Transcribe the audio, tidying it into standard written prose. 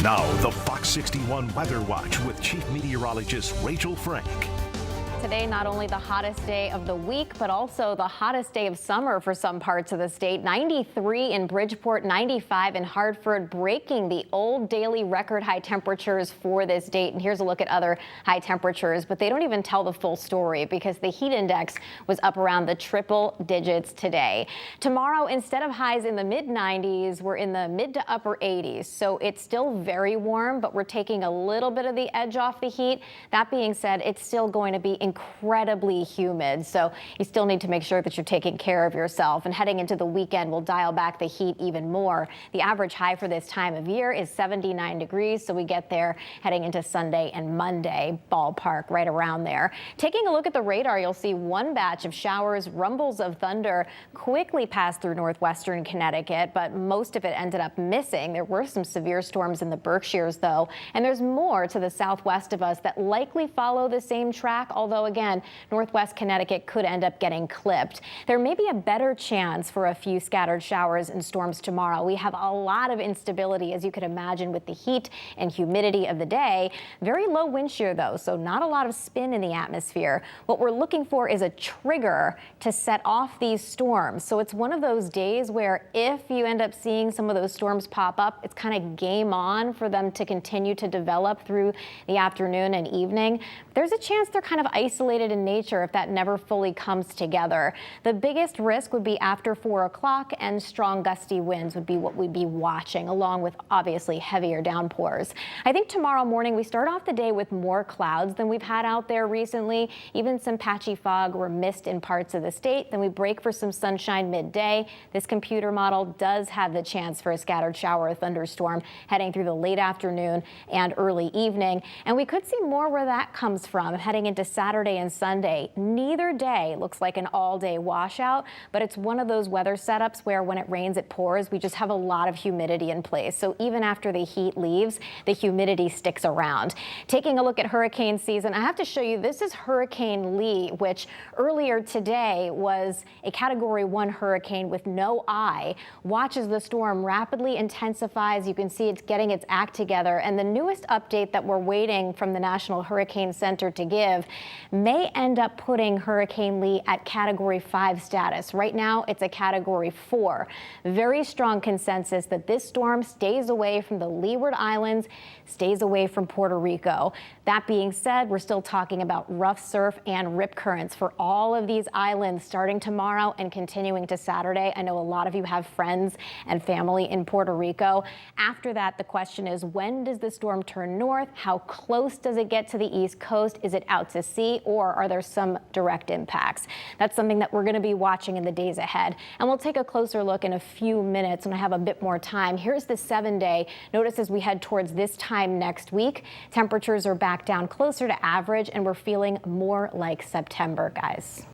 Now, the Fox 61 Weather Watch with Chief Meteorologist Rachel Frank. Today, not only the hottest day of the week, but also the hottest day of summer for some parts of the state. 93 in Bridgeport, 95 in Hartford, breaking the old daily record high temperatures for this date. And here's a look at other high temperatures, but they don't even tell the full story because the heat index was up around the triple digits today. Tomorrow, instead of highs in the mid 90s, we're in the mid to upper 80s. So it's still very warm, but we're taking a little bit of the edge off the heat. That being said, it's still going to be incredibly humid, so you still need to make sure that you're taking care of yourself. And heading into the weekend, we'll dial back the heat even more. The average high for this time of year is 79 degrees, so we get there heading into Sunday and Monday, ballpark right around there. Taking a look at the radar, you'll see one batch of showers, rumbles of thunder quickly passed through northwestern Connecticut, but most of it ended up missing. There were some severe storms in the Berkshires, though, and there's more to the southwest of us that likely follow the same track, although again, northwest Connecticut could end up getting clipped. There may be a better chance for a few scattered showers and storms tomorrow. We have a lot of instability, as you could imagine, with the heat and humidity of the day. Very low wind shear, though, so not a lot of spin in the atmosphere. What we're looking for is a trigger to set off these storms. So it's one of those days where if you end up seeing some of those storms pop up, it's kind of game on for them to continue to develop through the afternoon and evening. There's a chance they're kind of isolated in nature if that never fully comes together. The biggest risk would be after 4 o'clock, and strong gusty winds would be what we'd be watching, along with obviously heavier downpours. I think tomorrow morning we start off the day with more clouds than we've had out there recently, even some patchy fog or mist in parts of the state. Then we break for some sunshine midday. This computer model does have the chance for a scattered shower or thunderstorm heading through the late afternoon and early evening. And we could see more where that comes from heading into Saturday and Sunday. Neither day looks like an all-day washout, but it's one of those weather setups where when it rains, it pours. We just have a lot of humidity in place. So even after the heat leaves, the humidity sticks around. Taking a look at hurricane season, I have to show you, this is Hurricane Lee, which earlier today was a Category 1 hurricane with no eye. Watch as the storm rapidly intensifies. You can see it's getting its act together. And the newest update that we're waiting from the National Hurricane Center to give may end up putting Hurricane Lee at Category 5 status. Right now, it's a Category 4. Very strong consensus that this storm stays away from the Leeward Islands, stays away from Puerto Rico. That being said, we're still talking about rough surf and rip currents for all of these islands starting tomorrow and continuing to Saturday. I know a lot of you have friends and family in Puerto Rico. After that, the question is, when does the storm turn north? How close does it get to the East Coast? Is it out to sea, or are there some direct impacts? That's something that we're going to be watching in the days ahead. And we'll take a closer look in a few minutes when I have a bit more time. Here's the 7-day. Notice as we head towards this time next week, temperatures are back down closer to average, and we're feeling more like September, guys.